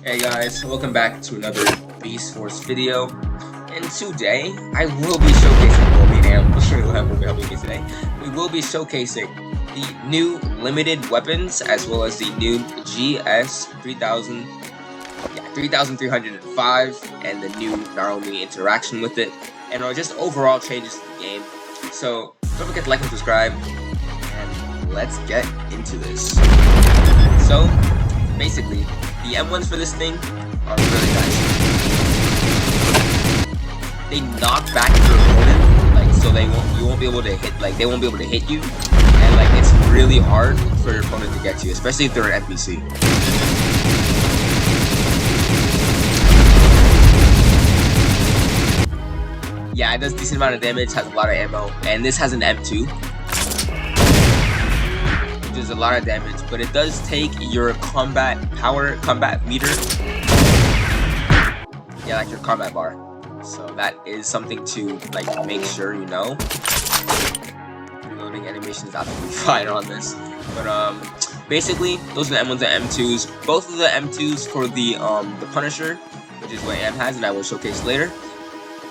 Hey guys, welcome back to another Beast Force video. And today, I will be showcasing, will be helping me today. We will be showcasing the new limited weapons as well as the new GS-3305 and the new Naomi interaction with it, and just overall changes to the game. So don't forget to like and subscribe, and let's get into this. So basically, the M1s for this thing are really nice. They knock back your opponent, so you won't be able to hit, they won't be able to hit you, and it's really hard for your opponent to get to you, especially if they're an NPC. Yeah, it does decent amount of damage, has a lot of ammo, and this has an M2. Does a lot of damage, but it does take your combat meter, your combat bar, so that is something to make sure you know. Reloading animation is absolutely fine on this, but basically those are the M1s and M2s. Both of the M2s for the Punisher, which is what M has, and I will showcase later,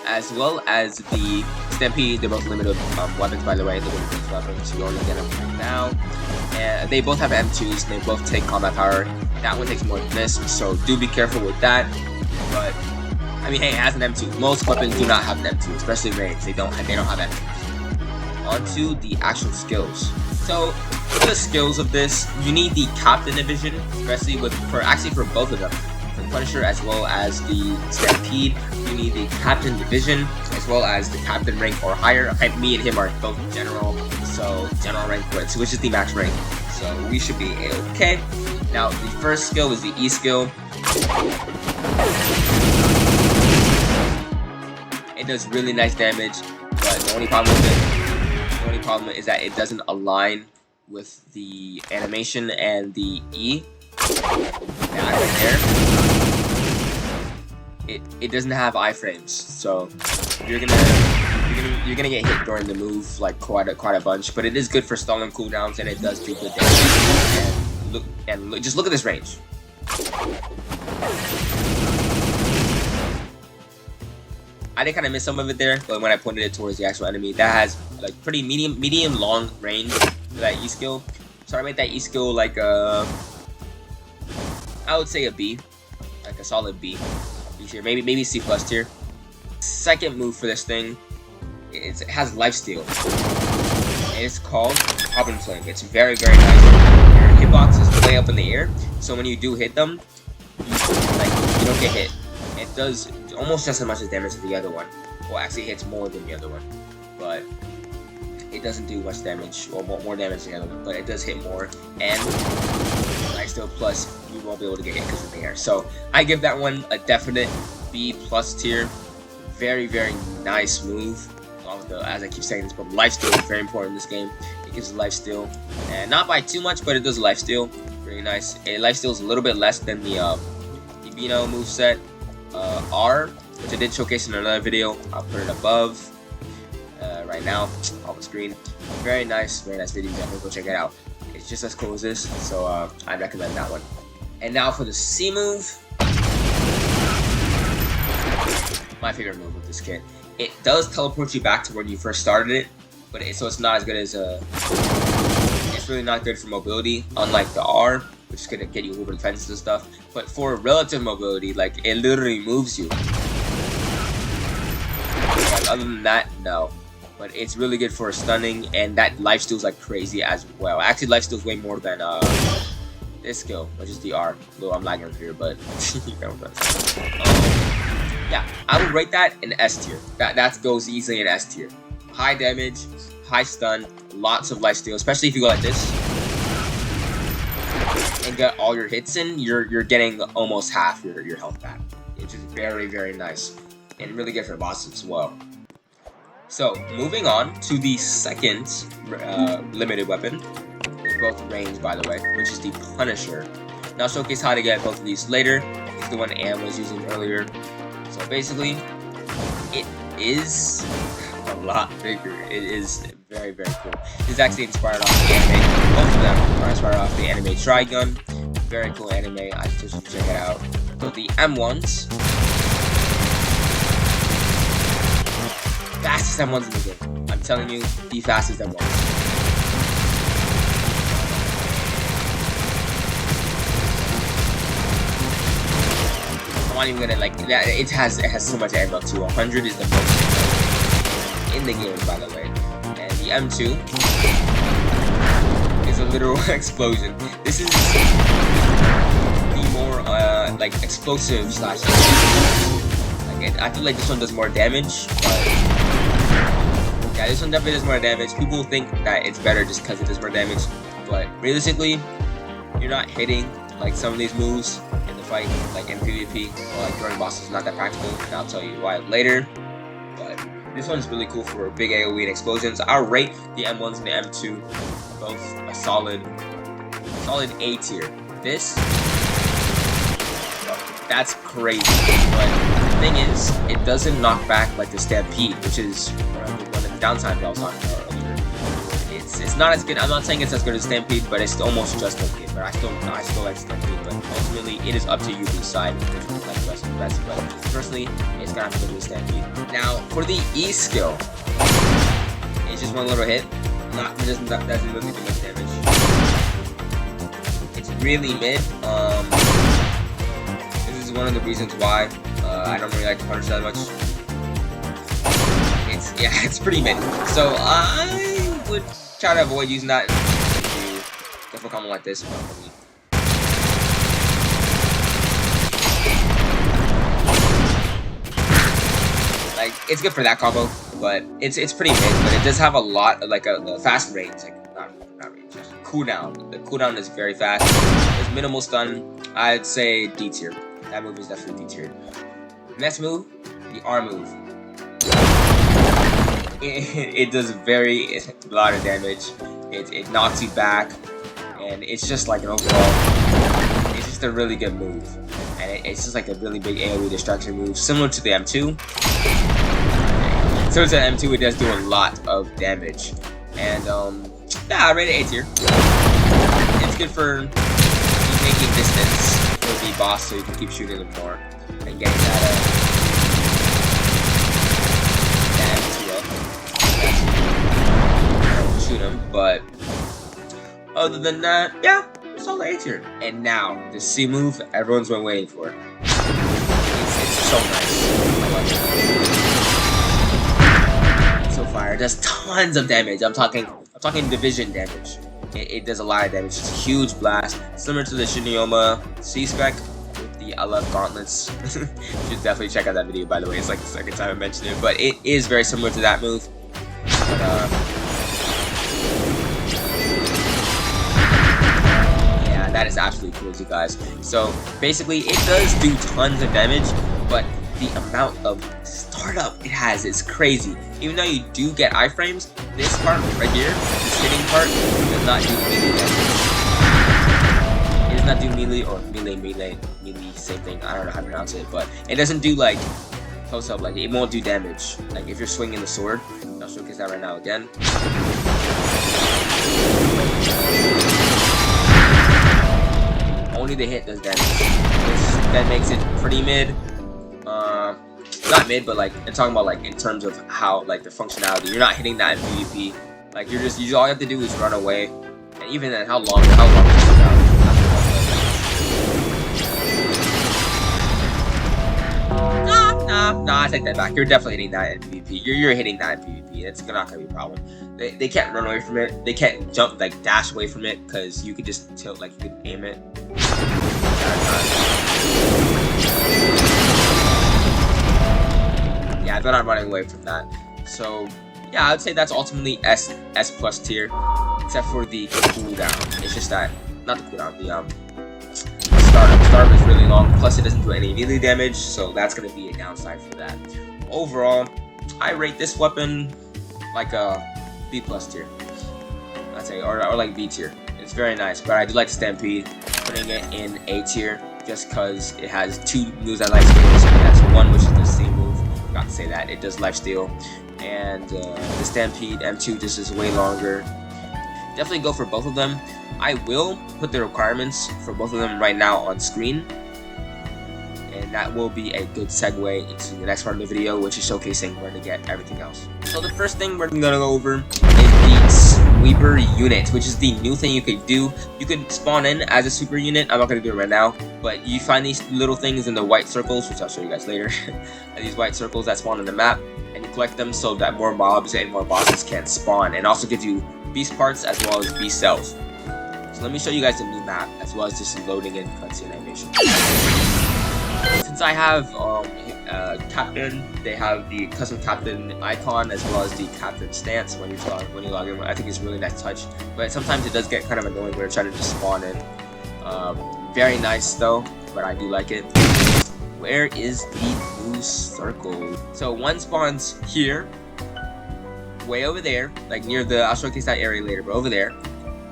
as well as the Stampede. They're both limited weapons, by the way. They're limited weapons, so you only get them right now. And they both have M2s, and they both take combat power. That one takes more than this, so do be careful with that. But I mean, hey, it has an M2. Most weapons do not have an M2, especially raids. They don't have M2s. On to the actual skills. So for the skills of this, you need the Captain Division, especially for both of them. For the Punisher as well as the Stampede, you need the Captain Division as well as the Captain rank or higher. Me and him are both General, so General rank, which is the max rank. So we should be okay. Now the first skill is the E skill. It does really nice damage, but the only problem is that it doesn't align with the animation and the E. Right there, it doesn't have iframes, so you're gonna get hit during the move quite a bunch. But it is good for stalling cooldowns, and it does do good damage. Just look at this range. I did kind of miss some of it there, but when I pointed it towards the actual enemy, that has pretty medium long range for that E skill. So I made that E skill I would say a B, a solid B tier, maybe C+ tier. Second move for this thing, it has lifesteal, and it's called Hop and Flame. It's very, very nice. Your hitbox is way up in the air, so when you do hit them, you don't get hit. It does almost just as much as damage as the other one. Well, actually, it hits more than the other one, but it doesn't do much damage, or more damage than the other one, but it does hit more, and lifesteal plus, you won't be able to get hit because of the air. So I give that one a definite B+ tier. Very, very nice move. Along with as I keep saying this, but lifesteal is very important in this game. It gives lifesteal, and not by too much, but it does lifesteal. Very nice. Lifesteal is a little bit less than the Ibino moveset R, which I did showcase in another video. I'll put it above right now on the screen. Very nice video. Definitely go check it out. It's just as cool as this, so I recommend that one. And now for the C move, my favorite move with this kit. It does teleport you back to where you first started it, but so it's not as good as it's really not good for mobility, unlike the R, which is gonna get you over fences and stuff. But for relative mobility, it literally moves you. Other than that, no. But it's really good for stunning, and that lifesteal's crazy as well. Actually, lifesteal's way more than this skill, which is the R. Though I'm lagging here, but yeah, I would rate that an S tier. That goes easily in S tier. High damage, high stun, lots of lifesteal, especially if you go like this and get all your hits in. You're getting almost half your health back. It's just very, very nice, and really good for bosses as well. So, moving on to the second limited weapon, both range, by the way, which is the Punisher. Now, I'll showcase how to get both of these later. It's the one Am was using earlier. So basically, it is a lot bigger. It is very, very cool. This is actually inspired off the anime. Both of them are inspired off the anime Trigun. very cool anime. I just should check it out. So the M1s, fastest M1s in the game. I'm telling you, the fastest M1s. I'm not even gonna like that. It has so much ammo too. 100 is the most in the game, by the way. And the M2 is a literal explosion. This is the more like explosive slash. Like I feel like this one does more damage, but yeah, this one definitely does more damage. People think that it's better just because it does more damage, but realistically, you're not hitting like some of these moves in the fight, like in PvP or like during bosses. Not that practical, and I'll tell you why later. But this one's really cool for big AoE and explosions. I'll rate the M1s and the M2 both a solid A tier. This, that's crazy. But the thing is, it doesn't knock back like the Stampede, which is one of the downsides I was talking about earlier. It's not as good. I'm not saying it's as good as Stampede, but it's almost just as good. But I still like Stampede. But ultimately, it is up to you to decide which one you like best. But personally, it's gonna have to go to the Stampede. Now for the E skill, it's just one little hit. It doesn't really do much damage. It's really mid. This is one of the reasons why I don't really like to punish that much. It's pretty mid. So I would try to avoid using that if you go for a combo like this. Like it's good for that combo, but it's pretty mid. But it does have a lot of like a fast range, like not range, cooldown. The cooldown is very fast. There's minimal stun. I'd say D tier. That move is definitely D tier. Next move, the R move. It does a lot of damage. It knocks you back, and it's just like an overall. It's just a really good move, and it's just like a really big AoE distraction move, similar to the M2. So to the M2, it does do a lot of damage, and yeah, I rate it A tier. It's good for making distance for the boss, so you can keep shooting them more and getting that. Shoot him, but other than that, yeah, it's all A tier. And now the C move everyone's been waiting for. It's so nice. I love it. It's so fire. It does tons of damage. I'm talking division damage. It does a lot of damage. It's a huge blast, similar to the Shiniyama C spec with the LF gauntlets. You should definitely check out that video, by the way. It's like the second time I mentioned it, but it is very similar to that move. But that is absolutely cool, you guys. So basically, it does do tons of damage, but the amount of startup it has is crazy. Even though you do get iframes, this part right here, this hitting part, does not do melee damage. It does not do melee or melee, same thing. I don't know how to pronounce it, but it doesn't do like close up. Like it won't do damage. Like if you're swinging the sword, I'll showcase that right now again. Only the hit does damage. That makes it pretty mid. Not mid, but like I'm talking about like in terms of how like the functionality. You're not hitting that in PvP. Like you all you have to do is run away. And even then, how long is it Nah, I take that back. You're definitely hitting that in PvP. You're hitting that in PvP. It's not gonna be a problem. They can't run away from it. They can't jump, like dash away from it, because you could just tilt, like you could aim it. Yeah, they're not running away from that. So yeah, I would say that's ultimately S+ tier, except for the cooldown. It's just that, not the cooldown, the startup is really long. Plus, it doesn't do any melee damage, so that's gonna be a downside for that. Overall, I rate this weapon like a B+ tier. I'd say, or like B tier. It's very nice, but I do like Stampede, putting it in A tier just because it has two moves I like. That's one, which is the C move. Forgot to say that it does lifesteal, and the Stampede M2 just is way longer. Definitely go for both of them. I will put the requirements for both of them right now on screen, and that will be a good segue into the next part of the video, which is showcasing where to get everything else. So the first thing we're gonna go over is the sweeper unit, which is the new thing you could do. You could spawn in as a sweeper unit. I'm not gonna do it right now, but you find these little things in the white circles, which I'll show you guys later. These white circles that spawn in the map, and you collect them so that more mobs and more bosses can spawn, and also gives you beast parts as well as beast cells. So let me show you guys the new map as well as just loading in cutscene animation. Since I have captain, they have the custom captain icon as well as the captain stance when you log in. I think it's a really nice touch, but sometimes it does get kind of annoying when you're trying to just spawn in. Very nice though, but I do like it. Where is the blue circle? So one spawns here, way over there, like near the, I'll showcase that area later, but over there,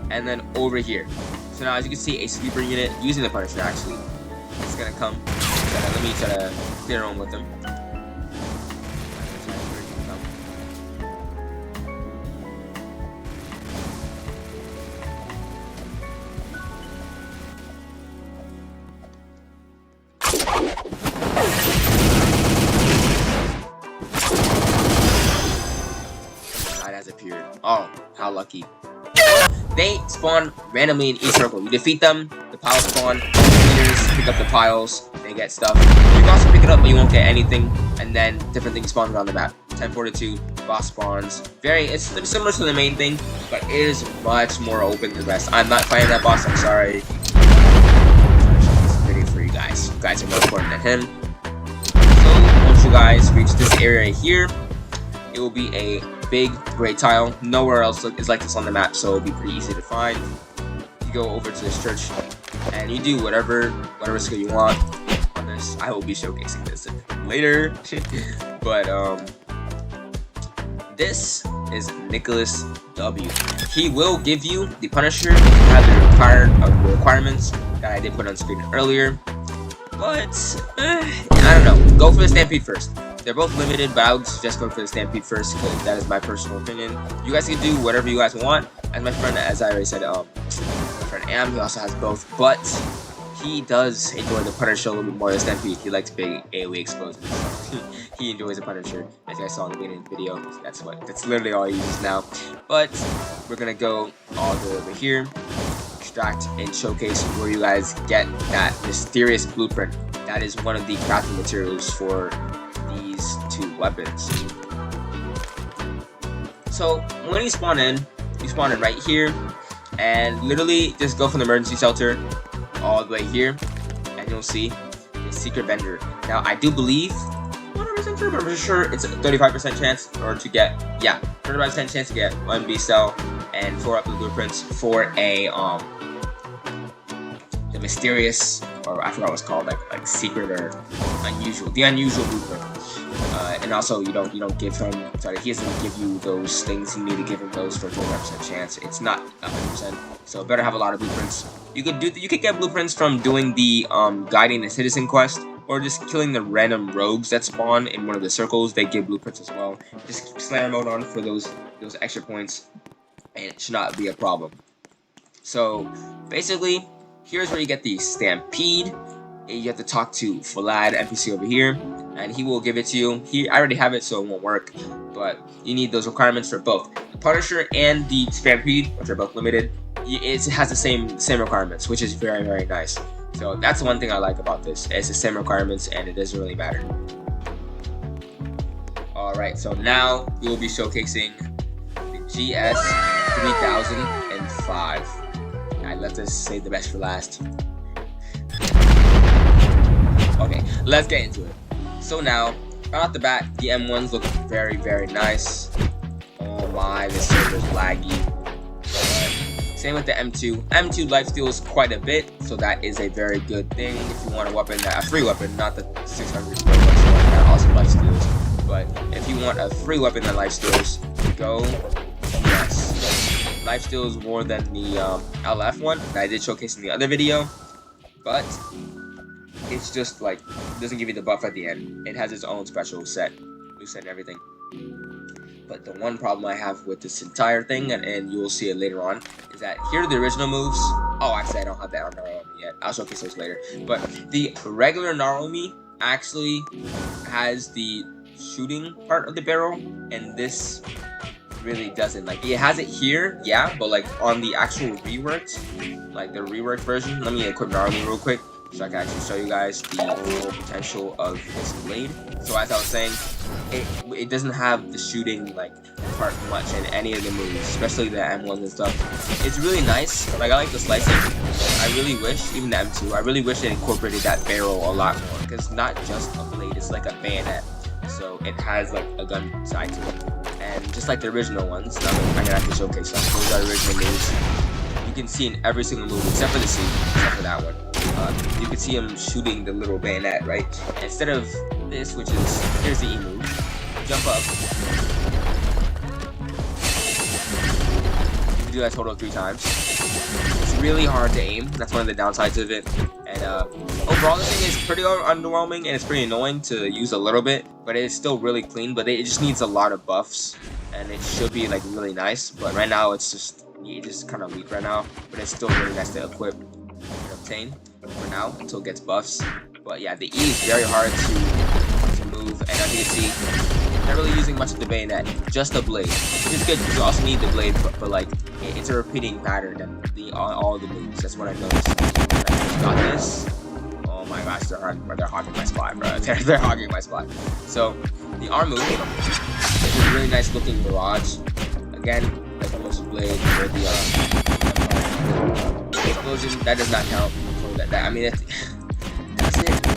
and then over here. So now as you can see, a sweeper unit using the Punisher actually, it's gonna come. Let me try to clear on with them. God has appeared. Oh, how lucky. They spawn randomly in each circle. You defeat them, the piles spawn, leaders pick up the piles, they get stuff. You can also pick it up but you won't get anything, and then different things spawn around the map. 1042, boss spawns. It's similar to the main thing, but it is much more open than the rest. I'm not fighting that boss, I'm sorry. It's video for you guys. You guys are more important than him. So once you guys reach this area here, it will be a big gray tile. Nowhere else is like this on the map, so it'll be pretty easy to find. You go over to this church and you do whatever skill you want on this. I will be showcasing this later. But this is Nicholas W. He will give you the Punisher if you have the requirements that I did put on screen earlier. But I don't know. Go for the Stampede first. They're both limited, but I would suggest going for the Stampede first because that is my personal opinion. You guys can do whatever you guys want. As my friend, as I already said, my friend Am, he also has both, but he does enjoy the Punisher a little bit more than Stampede. He likes big AoE explosions. He enjoys the Punisher, as you guys saw in the beginning of the video. That's literally all he uses now. But we're gonna go all the way over here, extract and showcase where you guys get that mysterious blueprint. That is one of the crafting materials for these two weapons. So when you spawn in right here, and literally just go from the emergency shelter all the way here, and you'll see the secret vendor. Now I do believe, 100% sure, but I'm sure it's a 35% chance, or to get, 35% chance to get 1 B cell and 4 up the blueprints for a the mysterious, or I forgot what it's called, like secret or unusual, the unusual blueprint. And also you don't give him, sorry, he doesn't give you those things. You need to give him those for 25% chance. It's not 100%, so better have a lot of blueprints. You could get blueprints from doing the guiding the citizen quest, or just killing the random rogues that spawn in one of the circles. They give blueprints as well. Just keep slam mode on for those extra points, and it should not be a problem. So basically, here's where you get the Stampede. You have to talk to Falad, NPC over here, and he will give it to you. I already have it, so it won't work, but you need those requirements for both the Punisher and the Stampede, which are both limited. It has the same requirements, which is very, very nice. So that's the one thing I like about this. It's the same requirements, and it doesn't really matter. Alright, so now we will be showcasing the GS-3305. I left us save the best for last. Okay, let's get into it. So now, right off the bat, the M1s look very, very nice. Oh my, this server's laggy. Same with the M2. M2 lifesteals quite a bit, so that is a very good thing if you want a weapon, a free weapon, not the 600 that also lifesteals. But if you want a free weapon that lifesteals, go yes. Lifesteals more than the LF one that I did showcase in the other video, but it's just like, it doesn't give you the buff at the end. It has its own special set, new set and everything. But the one problem I have with this entire thing, and you will see it later on, is that here are the original moves. Oh, actually, I don't have that on Naruto yet. I'll showcase those later. But the regular Naruto actually has the shooting part of the barrel, and this really doesn't. Like, it has it here, yeah, but like on the actual reworked, like the reworked version. Let me equip Naruto real quick so I can actually show you guys the full potential of this blade. So as I was saying, it doesn't have the shooting like part much in any of the moves, especially the M1s and stuff. It's really nice. Like, I like the slicing. I really wish, even the M2, I really wish it incorporated that barrel a lot more, because it's not just a blade, it's like a bayonet. So it has like a gun side to it. And just like the original ones, now I'm gonna have to showcase some. Those are original moves. You can see in every single move, except for the C, except for that one. You can see him shooting the little bayonet, right? And instead of this, which is, here's the E move, jump up. You can do that a total of 3 times. It's really hard to aim. That's one of the downsides of it. And overall, this thing is pretty underwhelming, and it's pretty annoying to use a little bit, but it's still really clean. But it just needs a lot of buffs, and it should be like really nice. But right now, it's just kind of weak right now. But it's still really nice to equip and obtain for now until it gets buffs. But yeah, the E is very hard to move, and as you can see, not really using much of the bayonet, just the blade, which is good because you also need the blade, but like it's a repeating pattern on all the moves. That's what I noticed. When I first got this, oh my gosh, they're hogging my spot, bro. They're hogging my spot. So the arm move is a really nice looking barrage. Again, the explosive blade for the explosion, that does not count. I mean, that's it.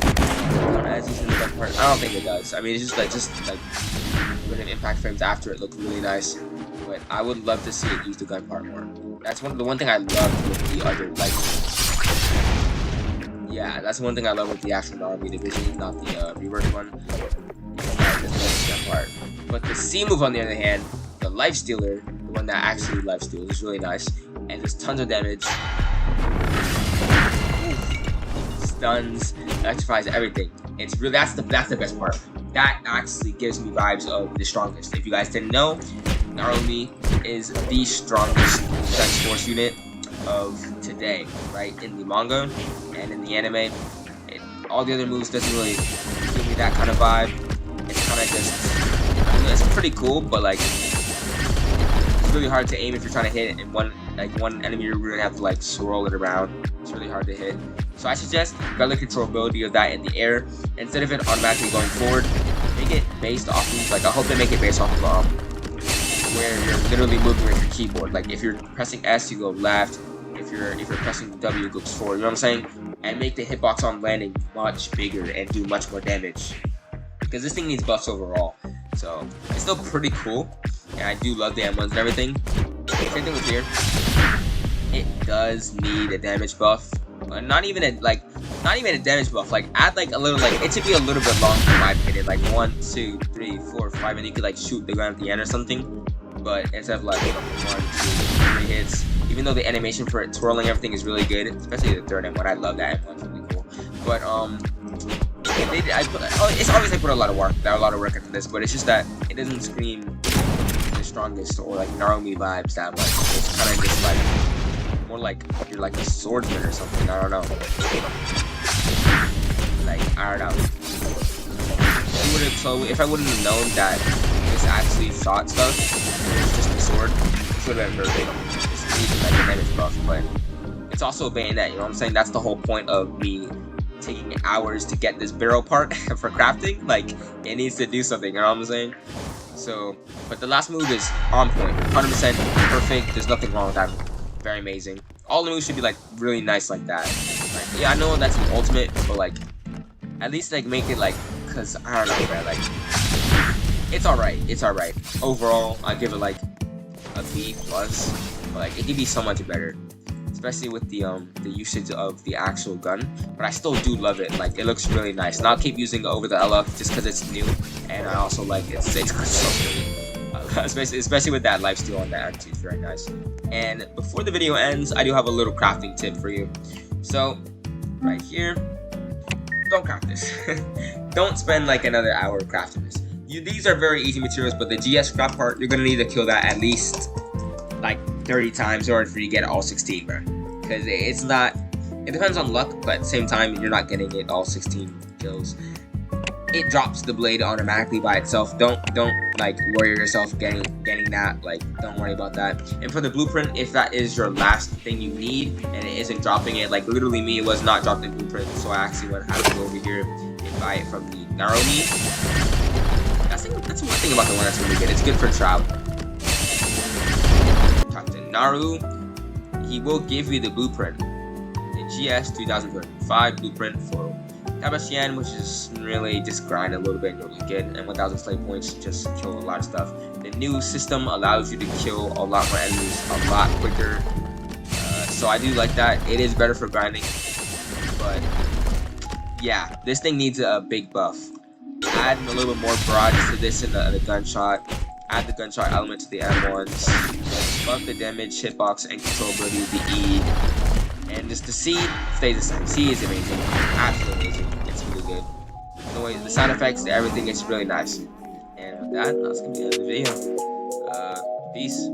As using the gun part, I don't think it does. I mean, it's just like with an impact frames after it looked really nice. But I would love to see it use the gun part more. That's the one thing I love with the other, like, yeah, that's one thing I love with the actual army division, not the reworked one. The gun part. But the C move, on the other hand, the life stealer, the one that actually life steals, is really nice, and does tons of damage. Stuns, electrifies everything. It's really that's the best part. That actually gives me vibes of the strongest. If you guys didn't know, Naruto is the strongest defense force unit of today, right? In the manga and in the anime. All the other moves doesn't really give me that kind of vibe. It's kind of just, I mean, it's pretty cool, but like it's really hard to aim if you're trying to hit it in one enemy. You're gonna have to like swirl it around. It's really hard to hit. So I suggest better controllability of that in the air. Instead of it automatically going forward, make it based off of, like, I hope they make it based off of where you're literally moving with your keyboard. Like, if you're pressing S, you go left. If you're pressing W, it goes forward. You know what I'm saying? And make the hitbox on landing much bigger and do much more damage. Because this thing needs buffs overall. So it's still pretty cool. And I do love the M1s and everything. Same thing with here. It does need a damage buff. Not even a damage buff. Like, add like a little, like, it should be a little bit longer in my opinion. Like 1, 2, 3, 4, 5, and you could like shoot the gun at the end or something. But instead of like 1, 2, 3 hits, even though the animation for it twirling everything is really good, especially the third M1. I love that M1. It's really cool. But it's obvious I put a lot of work into this, but it's just that it doesn't scream the strongest or like Naruto vibes that much. It's kind of just like more like you're like a swordsman or something. I don't know. Like, I don't know. If I wouldn't have known that this actually shot stuff, and it was just a sword, this would have been perfect. Just needs like a damage buff, but it's also a bayonet. You know what I'm saying? That's the whole point of me taking hours to get this barrel part for crafting. Like, it needs to do something. You know what I'm saying? So, but the last move is on point, 100% perfect. There's nothing wrong with that move. Very amazing. All the moves should be like really nice like that. Like, yeah, I know that's an ultimate, but like at least like make it like, cause I don't know, man. Like, it's alright. It's alright. Overall, I give it like a B plus. But like, it could be so much better, especially with the usage of the actual gun. But I still do love it. Like, it looks really nice. And I'll keep using it over the LF just because it's new, and I also like it. It's so pretty. Especially with that lifesteal on that attitude, it's very nice. And before the video ends, I do have a little crafting tip for you. So right here, don't craft this. Don't spend like another hour crafting this. these are very easy materials, but the GS scrap part, you're gonna need to kill that at least like 30 times in order for you to get all 16, bro. Because it's not. It depends on luck, but at the same time, you're not getting it all 16 kills. It drops the blade automatically by itself. Don't like worry yourself getting that. Like, don't worry about that. And for the blueprint, if that is your last thing you need and it isn't dropping it, like literally me, it was not dropping the blueprint, so I actually went have to go over here and buy it from the Narumi. That's one thing about the one that's really good. It's good for travel. Talk to Naru. He will give you the blueprint. The GS-3305 blueprint for Tabashian, which is really just grind a little bit and you're really good, and 1000 slay points just kill a lot of stuff. The new system allows you to kill a lot more enemies a lot quicker, so I do like that. It is better for grinding, but yeah, this thing needs a big buff. Add a little bit more barrage to this in the gunshot. Add the gunshot element to the M1s. Buff the damage, hitbox, and controllability with the E. And just the C stays the same. C is amazing. Absolutely amazing. It's really good. The sound effects, everything is really nice. And with that, that's gonna be the end of the video. Peace.